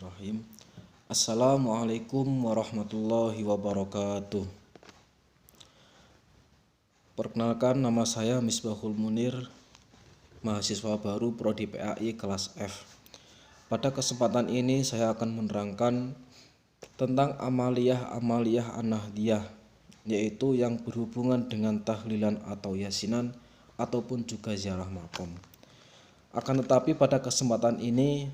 Bismillahirrahmanirrahim. Assalamualaikum warahmatullahi wabarakatuh. Perkenalkan, nama saya Misbahul Munir, mahasiswa baru Prodi PAI kelas F. Pada kesempatan ini saya akan menerangkan tentang amaliyah an-nahdiyah, yaitu yang berhubungan dengan tahlilan atau yasinan ataupun juga ziarah makom. Akan tetapi pada kesempatan ini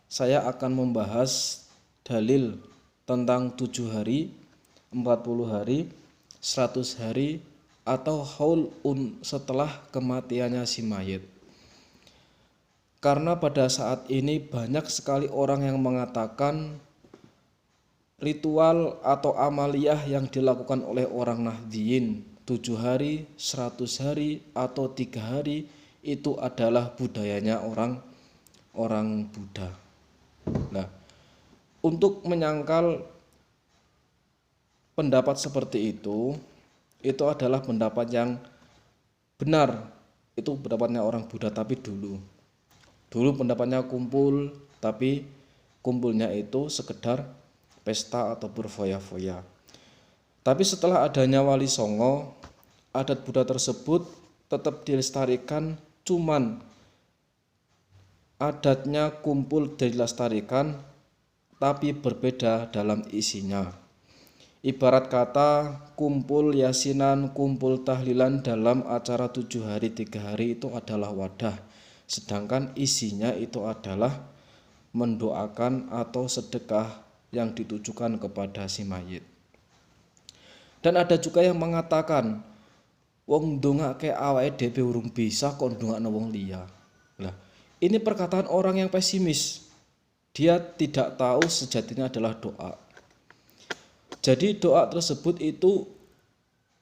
saya akan membahas dalil tentang 7 hari, 40 hari, 100 hari atau haul setelah kematiannya si mayit. Karena pada saat ini banyak sekali orang yang mengatakan ritual atau amaliyah yang dilakukan oleh orang Nahdiyin 7 hari, 100 hari atau 3 hari itu adalah budayanya orang Buddha. Nah, untuk menyangkal pendapat seperti itu adalah pendapat yang benar. Itu pendapatnya orang Buddha, tapi dulu pendapatnya kumpul, tapi kumpulnya itu sekedar pesta atau berfoya-foya. Tapi setelah adanya Wali Songo, adat Buddha tersebut tetap dilestarikan, cuman adatnya kumpul dilestarikan tapi berbeda dalam isinya. Ibarat kata kumpul yasinan, kumpul tahlilan dalam acara 7 hari 3 hari itu adalah wadah, sedangkan isinya itu adalah mendoakan atau sedekah yang ditujukan kepada si mayit. Dan ada juga yang mengatakan wong ndongake awake dhewe urung bisa kok ndongakno wong liya. Lah, ini perkataan orang yang pesimis. Dia tidak tahu sejatinya adalah doa. Jadi doa tersebut itu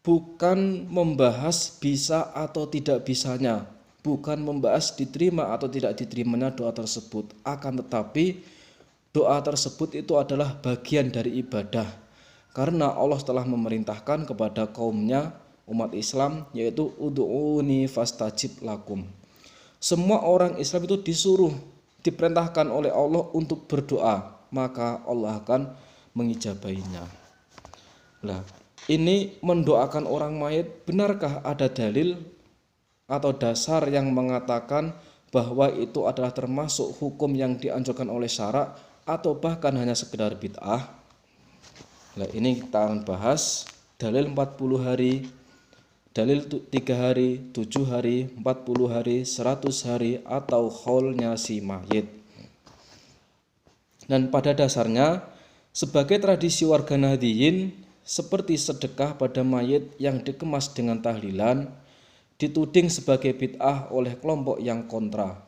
bukan membahas bisa atau tidak bisanya, bukan membahas diterima atau tidak diterimanya doa tersebut. Akan tetapi doa tersebut itu adalah bagian dari ibadah. Karena Allah telah memerintahkan kepada kaumnya umat Islam, yaitu ud'uni fastajib lakum. Semua orang Islam itu diperintahkan oleh Allah untuk berdoa, maka Allah akan mengijabahinya. Nah, ini mendoakan orang mayit, benarkah ada dalil atau dasar yang mengatakan bahwa itu adalah termasuk hukum yang dianjurkan oleh syara atau bahkan hanya sekedar bid'ah? Nah, ini kita akan bahas dalil 40 hari, dalil 3 hari, 7 hari, 40 hari, 100 hari atau haulnya si mayit. Dan pada dasarnya sebagai tradisi warga Nahdiyin, seperti sedekah pada mayit yang dikemas dengan tahlilan dituding sebagai bid'ah oleh kelompok yang kontra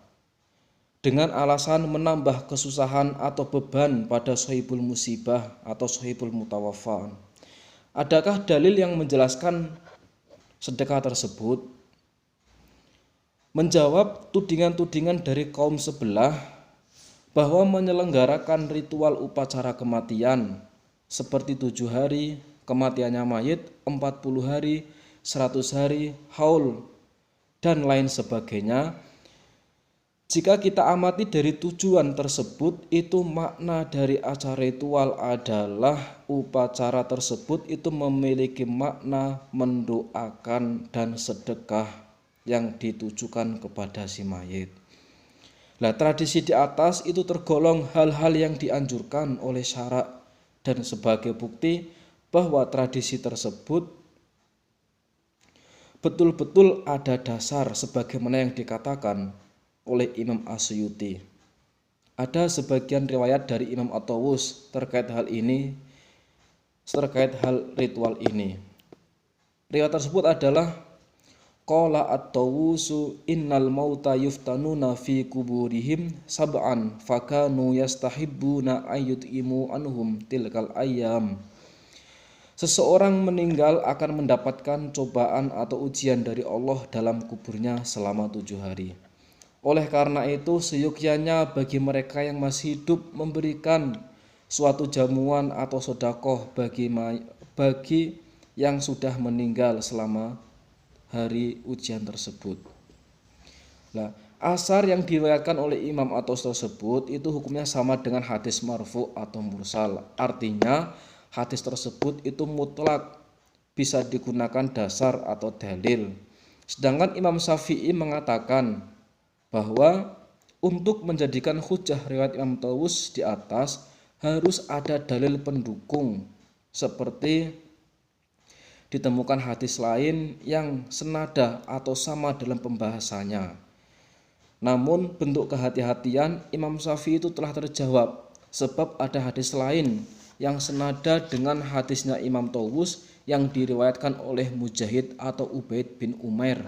dengan alasan menambah kesusahan atau beban pada sahibul musibah atau sahibul mutawaffa. Adakah dalil yang menjelaskan sedekah tersebut? Menjawab tudingan-tudingan dari kaum sebelah bahwa menyelenggarakan ritual upacara kematian seperti 7 hari kematiannya mayit, 40 hari, 100 hari, haul, dan lain sebagainya. Jika kita amati dari tujuan tersebut, itu makna dari acara ritual adalah upacara tersebut itu memiliki makna mendoakan dan sedekah yang ditujukan kepada si mayit. Nah, tradisi di atas itu tergolong hal-hal yang dianjurkan oleh syara, dan sebagai bukti bahwa tradisi tersebut betul-betul ada dasar sebagaimana yang dikatakan oleh Imam Asyuti. Ada sebagian riwayat dari Imam At-Tawus terkait hal ritual ini. Riwayat tersebut adalah qala At-Tawusu innal mauta yuftanuna fi kuburihim sab'an fakanu yastahibbuna ayyut'imu anhum tilkal ayyam. Seseorang meninggal akan mendapatkan cobaan atau ujian dari Allah dalam kuburnya selama 7 hari. Oleh karena itu, seyogyanya bagi mereka yang masih hidup memberikan suatu jamuan atau sedekah bagi yang sudah meninggal selama hari ujian tersebut. Nah, Asar yang diriwayatkan oleh Imam atau tersebut itu hukumnya sama dengan hadis marfu atau mursal. Artinya hadis tersebut itu mutlak, bisa digunakan dasar atau dalil. Sedangkan Imam Syafi'i mengatakan bahwa untuk menjadikan hujah riwayat Imam Tawus di atas harus ada dalil pendukung, seperti ditemukan hadis lain yang senada atau sama dalam pembahasannya. Namun bentuk kehati-hatian Imam Syafi'i itu telah terjawab, sebab ada hadis lain yang senada dengan hadisnya Imam Tawus yang diriwayatkan oleh Mujahid atau Ubaid bin Umair.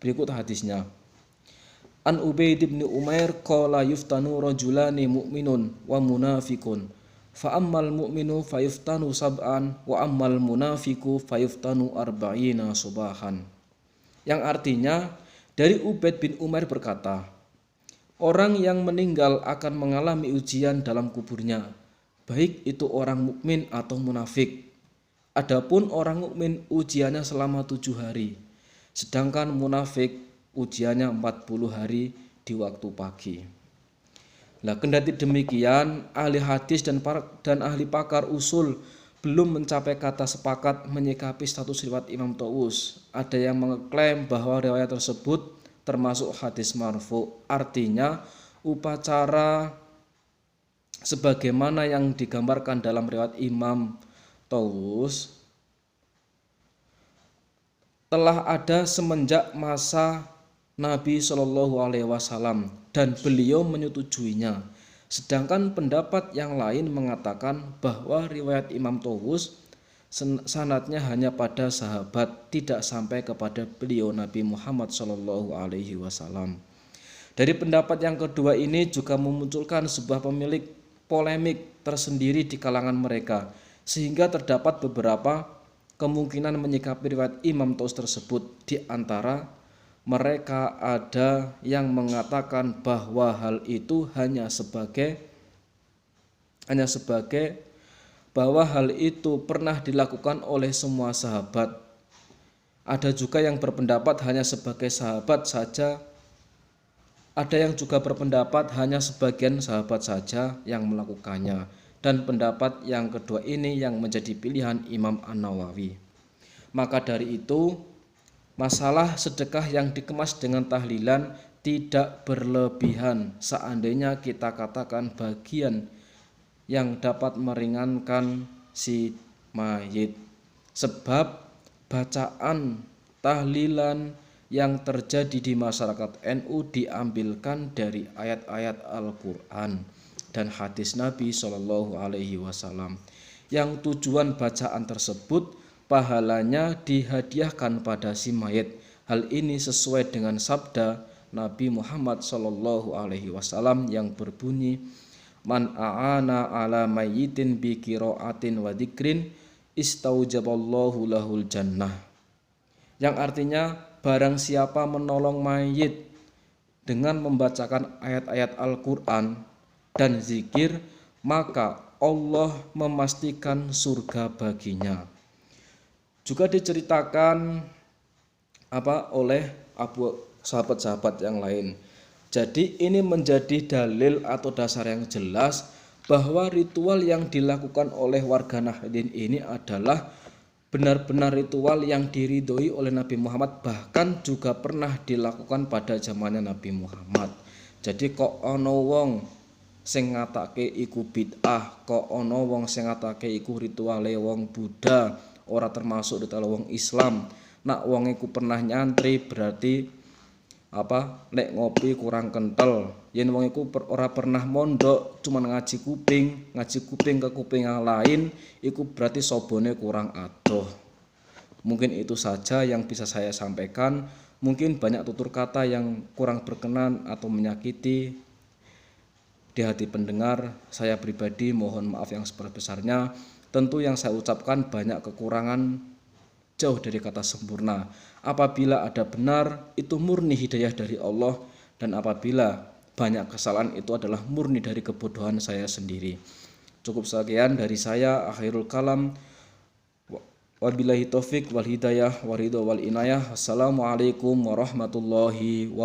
Berikut hadisnya. An Ubaid bin Umair qala yuftanu rajulani mu'minun wa munafiqun. Fa ammal mu'minu fayuftanu sab'an wa ammal munafiqu fayuftanu arba'ina subahan. Yang artinya, dari Ubaid bin Umair berkata, orang yang meninggal akan mengalami ujian dalam kuburnya, baik itu orang mukmin atau munafik. Adapun orang mukmin ujiannya selama 7 hari, sedangkan munafik ujiannya 40 hari di waktu pagi. Nah, kendati demikian, ahli hadis dan ahli pakar usul belum mencapai kata sepakat menyikapi status riwayat Imam Tawus. Ada yang mengklaim bahwa riwayat tersebut termasuk hadis marfu, artinya upacara sebagaimana yang digambarkan dalam riwayat Imam Tawus telah ada semenjak masa Nabi Shallallahu Alaihi Wasallam dan beliau menyetujuinya. Sedangkan pendapat yang lain mengatakan bahwa riwayat Imam Tawus sanadnya hanya pada sahabat, tidak sampai kepada beliau Nabi Muhammad Shallallahu Alaihi Wasallam. Dari pendapat yang kedua ini juga memunculkan sebuah polemik tersendiri di kalangan mereka, sehingga terdapat beberapa kemungkinan menyikapi riwayat Imam Tawus tersebut. Di antara mereka ada yang mengatakan bahwa hal itu hanya sebagai bahwa hal itu pernah dilakukan oleh semua sahabat. Ada juga yang berpendapat hanya sebagai sahabat saja. Ada yang juga berpendapat hanya sebagian sahabat saja yang melakukannya. Dan pendapat yang kedua ini yang menjadi pilihan Imam An-Nawawi. Maka dari itu, masalah sedekah yang dikemas dengan tahlilan tidak berlebihan. Seandainya kita katakan bagian yang dapat meringankan si mayit. Sebab bacaan tahlilan yang terjadi di masyarakat NU diambilkan dari ayat-ayat Al-Quran dan hadis Nabi Shallallahu Alaihi Wasallam, yang tujuan bacaan tersebut pahalanya dihadiahkan pada si mayit. Hal ini sesuai dengan sabda Nabi Muhammad Shallallahu Alaihi Wasallam yang berbunyi, man a'ana ala mayyitin bi qiraatin wa dzikrin istaujaballahu lahul jannah. Yang artinya, barang siapa menolong mayit dengan membacakan ayat-ayat Al-Quran dan zikir, maka Allah memastikan surga baginya. Juga diceritakan oleh sahabat-sahabat yang lain. Jadi ini menjadi dalil atau dasar yang jelas bahwa ritual yang dilakukan oleh warga Nahdien ini adalah benar-benar ritual yang diridhoi oleh Nabi Muhammad, bahkan juga pernah dilakukan pada zamannya Nabi Muhammad. Jadi kok ana wong sing ngatake iku bid'ah, kok ana wong sing ngatake iku rituale wong Buddha, ora termasuk ritual wong Islam. Nak wong iku pernah nyantri berarti nek ngopi kurang kental. Yen wong iku ora pernah mondok, cuma ngaji kuping ke kuping yang lain, iku berarti sobone kurang adoh. Mungkin itu saja yang bisa saya sampaikan. Mungkin banyak tutur kata yang kurang berkenan atau menyakiti di hati pendengar. Saya pribadi mohon maaf yang sebesar-besarnya. Tentu yang saya ucapkan banyak kekurangan, jauh dari kata sempurna. Apabila ada benar, itu murni hidayah dari Allah, dan apabila banyak kesalahan, itu adalah murni dari kebodohan saya sendiri. Cukup sekian dari saya, akhirul kalam. Wabillahi taufik wal hidayah waridho wal inayah. Assalamualaikum warahmatullahi wabarakatuh.